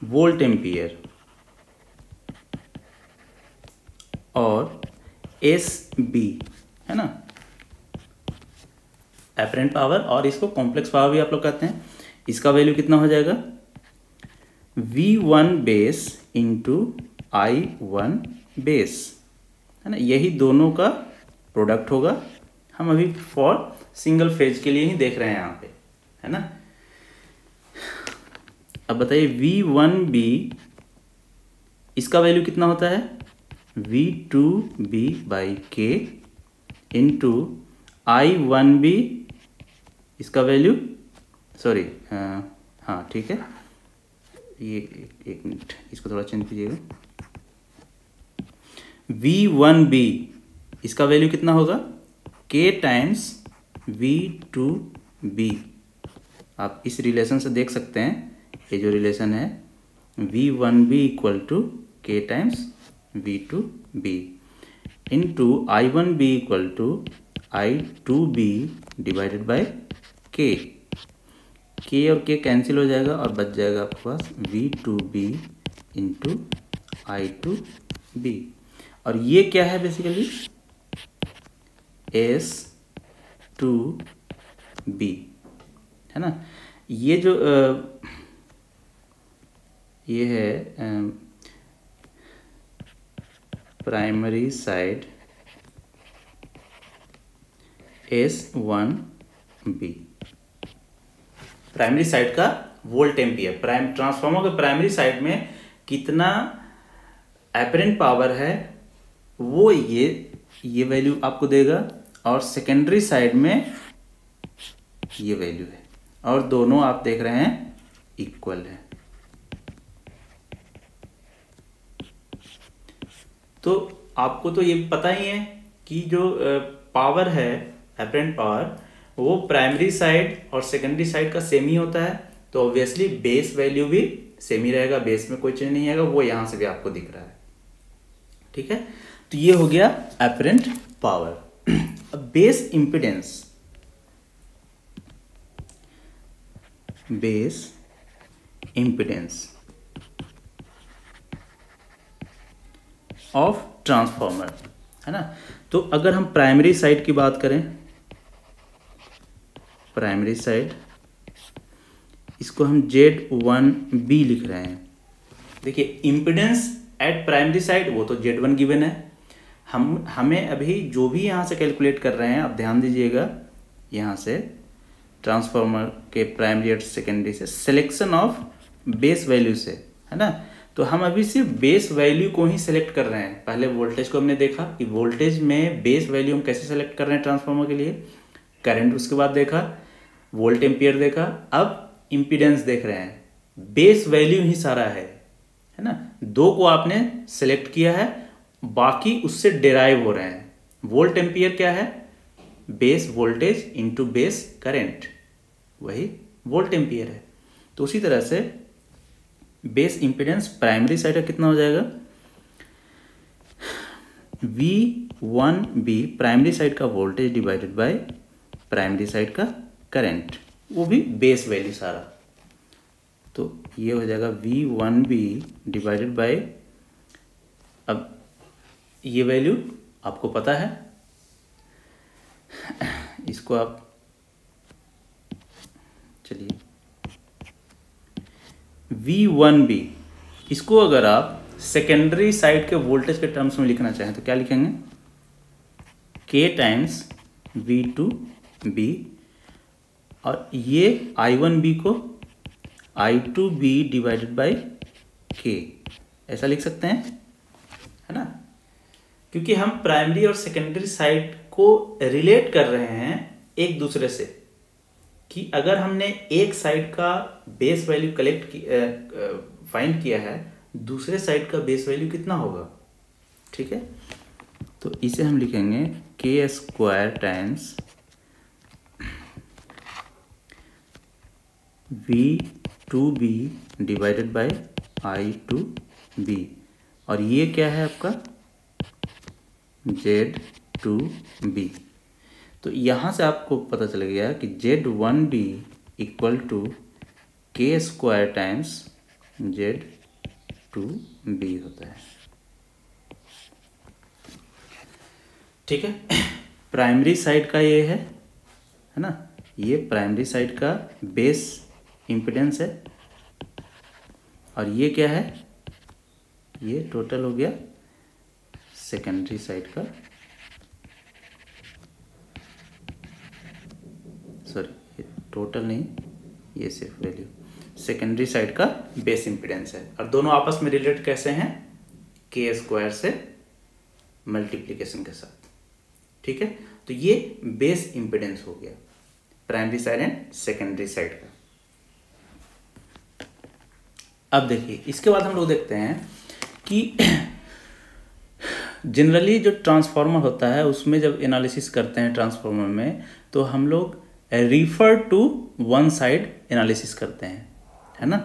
S1: वोल्ट एम्पियर और SB है ना, एपरेंट पावर, और इसको कॉम्प्लेक्स पावर भी आप लोग कहते हैं। इसका वैल्यू कितना हो जाएगा, V1 base into I1 base, है ना। यही दोनों का प्रोडक्ट होगा। हम अभी फॉर सिंगल फेज के लिए ही देख रहे हैं यहाँ पे, है ना। अब बताइए V1B, इसका वैल्यू कितना होता है, V2B/K इंटू I1B, इसका वैल्यू, सॉरी हाँ ठीक है, ये एक मिनट इसको थोड़ा चेंज कीजिएगा। V1B इसका वैल्यू कितना होगा, K टाइम्स V2B। आप इस रिलेशन से देख सकते हैं, ये जो रिलेशन है V1B equal to K times V2B into I1B equal to I2B divided by K। K और K कैंसिल हो जाएगा और बच जाएगा आपके पास V2B इंटू I2B। और ये क्या है बेसिकली, S2B है ना। ये जो ये है primary side S1B, primary side का वोल्ट एम्पियर। ट्रांसफार्मर के प्राइमरी साइड में कितना एपरेंट पावर है वो ये वैल्यू आपको देगा, और सेकेंडरी साइड में ये वैल्यू है, और दोनों आप देख रहे हैं इक्वल है। तो आपको तो ये पता ही है कि जो पावर है, एपरेंट पावर, वो प्राइमरी साइड और सेकेंडरी साइड का सेम ही होता है। तो ऑब्वियसली बेस वैल्यू भी सेम ही रहेगा, बेस में कोई चेंज नहीं आएगा, वो यहां से भी आपको दिख रहा है, ठीक है। तो ये हो गया एपरेंट पावर। अब base impedance, base impedance of transformer, है ना। तो अगर हम प्राइमरी साइड की बात करें, प्राइमरी साइड, इसको हम Z1B लिख रहे हैं। देखिए इंपिडेंस एट प्राइमरी साइड वो तो Z1 गिवन है, हमें अभी जो भी यहाँ से कैलकुलेट कर रहे हैं, आप ध्यान दीजिएगा, यहाँ से ट्रांसफार्मर के प्राइमरी और सेकेंडरी से सिलेक्शन ऑफ बेस वैल्यू से, है ना। तो हम अभी सिर्फ बेस वैल्यू को ही सिलेक्ट कर रहे हैं। पहले वोल्टेज को हमने देखा कि वोल्टेज में बेस वैल्यू हम कैसे सेलेक्ट कर रहे हैं ट्रांसफार्मर के लिए, करंट उसके बाद देखा, वोल्ट एम्पियर देखा, अब इम्पीडेंस देख रहे हैं। बेस वैल्यू ही सारा है ना। दो को आपने सेलेक्ट किया है, बाकी उससे डिराइव हो रहे हैं। वोल्ट एम्पियर क्या है? Base voltage into base current, वही वोल्ट एम्पियर है। तो उसी तरह से बेस इंपीडेंस प्राइमरी साइड का कितना हो जाएगा? V1B प्राइमरी साइड का voltage divided by primary side का करंट, वो भी बेस वैल्यू सारा। तो ये हो जाएगा V1B डिवाइडेड बाय, अब ये वैल्यू आपको पता है, इसको आप चलिए V1B, इसको अगर आप सेकेंडरी साइड के वोल्टेज के टर्म्स में लिखना चाहें तो क्या लिखेंगे? K टाइम्स V2B, और ये I1B को I2B डिवाइडेड बाय K, ऐसा लिख सकते हैं, है ना। क्योंकि हम प्राइमरी और सेकेंडरी साइड को रिलेट कर रहे हैं एक दूसरे से, कि अगर हमने एक साइड का बेस वैल्यू फाइंड किया है, दूसरे साइड का बेस वैल्यू कितना होगा, ठीक है। तो इसे हम लिखेंगे K square times V2B divided by I2B, और ये क्या है आपका? Z2B। तो यहाँ से आपको पता चल गया कि Z1B equal to K square times Z2B होता है, ठीक है। प्राइमरी साइड का ये है ना, ये प्राइमरी साइड का बेस इम्पीडेंस है, और ये क्या है? ये टोटल हो गया सेकेंडरी साइड का, सॉरी ये टोटल नहीं, ये सिर्फ वैल्यू सेकेंडरी साइड का बेस इम्पीडेंस है। और दोनों आपस में रिलेट कैसे हैं? K स्क्वायर से मल्टीप्लिकेशन के साथ, ठीक है। तो ये बेस इम्पीडेंस हो गया primary side and secondary side का। अब देखिए, इसके बाद हम लोग देखते हैं कि जनरली जो ट्रांसफार्मर होता है उसमें जब एनालिसिस करते हैं ट्रांसफार्मर में, तो हम लोग refer to one side analysis करते हैं, है ना।